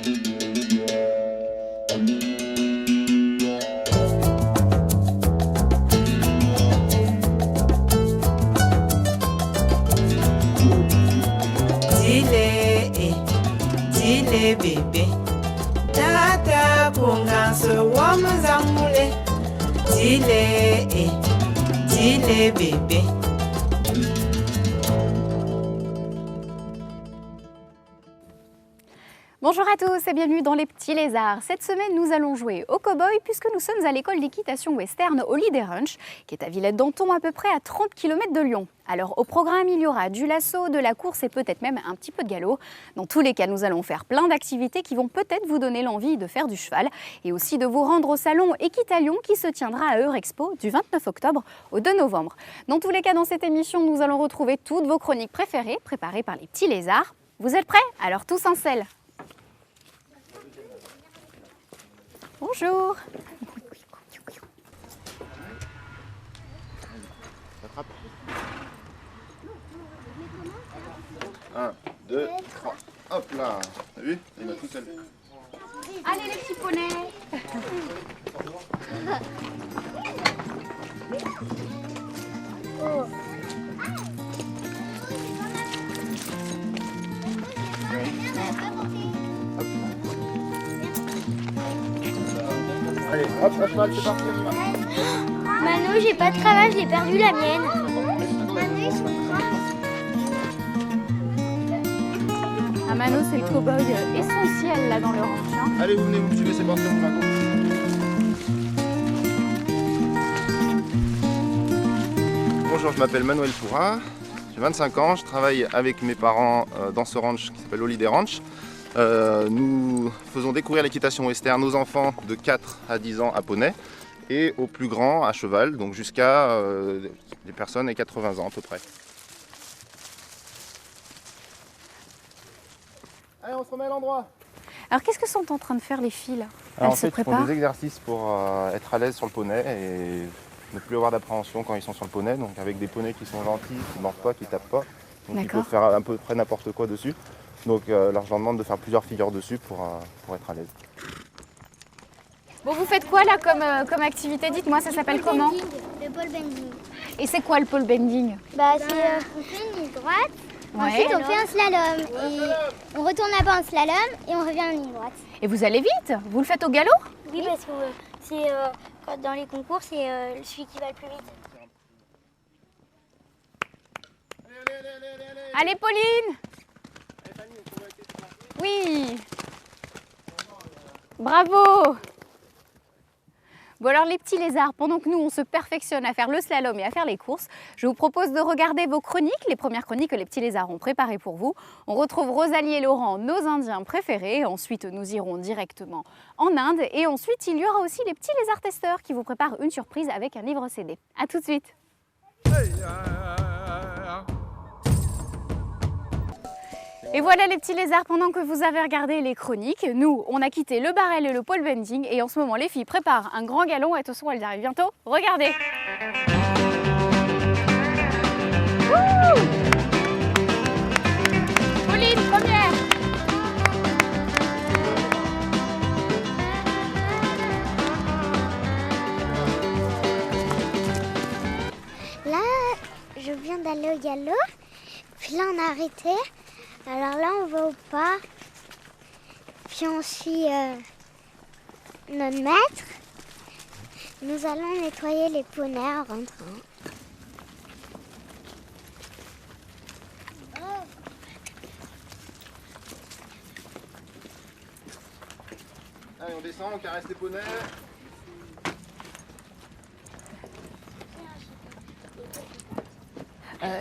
Dile bébé, tata punganso wamuzamule. Dile bébé. Bonjour à tous et bienvenue dans Les Petits Lézards. Cette semaine, nous allons jouer au cow-boy puisque nous sommes à l'école d'équitation western Holiday Ranch, qui est à Villette-Danton, à peu près à 30 km de Lyon. Alors au programme, il y aura du lasso, de la course et peut-être même un petit peu de galop. Dans tous les cas, nous allons faire plein d'activités qui vont peut-être vous donner l'envie de faire du cheval et aussi de vous rendre au salon Équitalion qui se tiendra à Eurexpo du 29 octobre au 2 novembre. Dans tous les cas, dans cette émission, nous allons retrouver toutes vos chroniques préférées préparées par les Petits Lézards. Vous êtes prêts? Alors tous en selle. Bonjour. Attrape. 1, 2, 3. Hop là. T'as vu? Il va tout seul. Allez les petits poneys. Allez, hop, la cheval, c'est parti. Mano, j'ai pas de cravache, j'ai perdu la mienne. Ah, Mano, c'est le cow-boy essentiel là dans le ranch. Hein. Allez, vous venez, vous me suivez, c'est parti, on raconte. Bonjour, je m'appelle Manuel Foura, j'ai 25 ans, je travaille avec mes parents dans ce ranch qui s'appelle Holiday Ranch. Nous faisons découvrir l'équitation western aux enfants de 4 à 10 ans à poney et aux plus grands à cheval, donc jusqu'à des personnes à 80 ans à peu près. Allez, on se remet à l'endroit. Alors qu'est-ce que sont en train de faire les filles là? Alors, Elles en se fait, ils font préparent. des exercices pour être à l'aise sur le poney et ne plus avoir d'appréhension quand ils sont sur le poney, donc avec des poneys qui sont gentils, qui ne mordent pas, qui ne tapent pas, donc ils D'accord. peuvent faire à peu près n'importe quoi dessus. Donc leur je leur demande de faire plusieurs figures dessus pour être à l'aise. Bon, vous faites quoi là comme activité? Dites-moi, ça s'appelle comment? Le pole bending. Et c'est quoi le pole bending? Bah, on fait une ligne droite, ensuite on fait un slalom. Et on retourne là-bas en slalom et on revient en ligne droite. Et vous allez vite? Vous le faites au galop? Oui, parce que c'est dans les concours, c'est celui qui va le plus vite. Allez Pauline! Oui! Bravo! Bon alors les petits lézards, pendant que nous on se perfectionne à faire le slalom et à faire les courses, je vous propose de regarder vos chroniques, les premières chroniques que les petits lézards ont préparées pour vous. On retrouve Rosalie et Laurent, nos Indiens préférés, ensuite nous irons directement en Inde et ensuite il y aura aussi les petits lézards testeurs qui vous préparent une surprise avec un livre CD. A tout de suite! Et voilà les petits lézards, pendant que vous avez regardé les chroniques, nous on a quitté le barrel et le pole bending et en ce moment les filles préparent un grand galop. Attention, elles arrivent bientôt, regardez. Wouh! Pauline, première. Là, je viens d'aller au galop, puis là on a arrêté. Alors là, on va au pas, puis on suit notre maître. Nous allons nettoyer les poneys en rentrant. Allez, on descend, on caresse les poneys.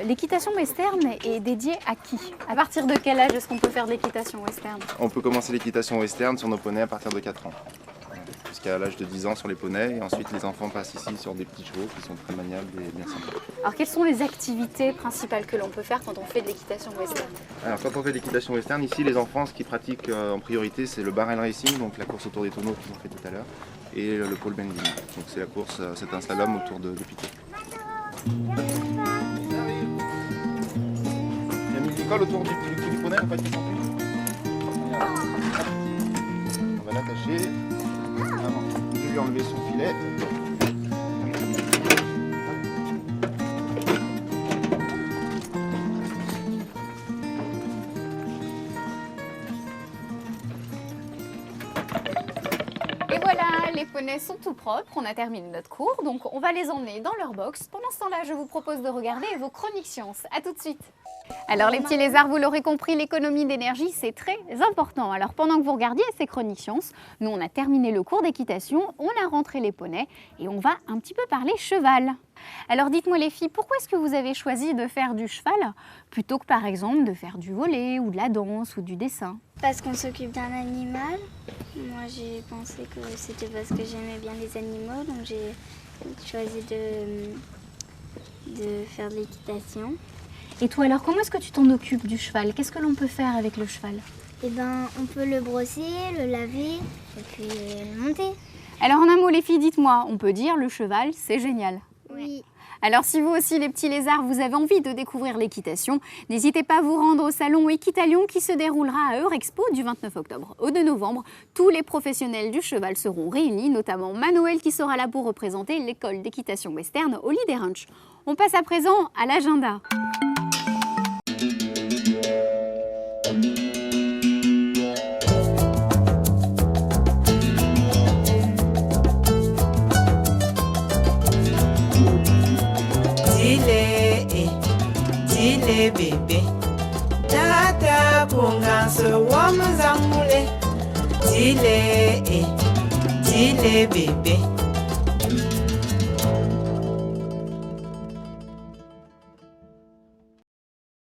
L'équitation western est dédiée à qui? À partir de quel âge est-ce qu'on peut faire de l'équitation western? On peut commencer l'équitation western sur nos poneys à partir de 4 ans. Jusqu'à l'âge de 10 ans sur les poneys et ensuite les enfants passent ici sur des petits chevaux qui sont très maniables et bien sympas. Alors quelles sont les activités principales que l'on peut faire quand on fait de l'équitation western? Alors quand on fait de l'équitation western, ici les enfants ce qu'ils pratiquent en priorité c'est le barrel racing, donc la course autour des tonneaux qu'ils ont fait tout à l'heure, et le pole bending. Donc c'est la course, c'est un slalom autour de piquets. Il y a mis du col autour du poney, en fait, qui s'enfuit. enlever son filet. Et voilà, les poneys sont tout propres, on a terminé notre cours, donc on va les emmener dans leur box. Pendant ce temps-là, je vous propose de regarder vos chroniques sciences. A tout de suite. Alors les petits lézards, vous l'aurez compris, l'économie d'énergie, c'est très important. Alors pendant que vous regardiez ces chroniques sciences, nous on a terminé le cours d'équitation, on a rentré les poneys et on va un petit peu parler cheval. Alors dites-moi les filles, pourquoi est-ce que vous avez choisi de faire du cheval plutôt que par exemple de faire du volley ou de la danse ou du dessin? Parce qu'on s'occupe d'un animal. Moi, j'ai pensé que c'était parce que j'aimais bien les animaux, donc j'ai choisi de faire de l'équitation. Et toi alors, comment est-ce que tu t'en occupes du cheval? Qu'est-ce que l'on peut faire avec le cheval? Eh ben, on peut le brosser, le laver et puis le monter. Alors en un mot les filles, dites-moi, on peut dire le cheval, c'est génial. Oui. Alors si vous aussi les petits lézards, vous avez envie de découvrir l'équitation, n'hésitez pas à vous rendre au salon Equitalion qui se déroulera à Eurexpo du 29 octobre au 2 novembre. Tous les professionnels du cheval seront réunis, notamment Manuel qui sera là pour représenter l'école d'équitation western Holiday Ranch. On passe à présent à l'agenda. Dile bébé, tata bunganso wamuzamule. Dile bébé.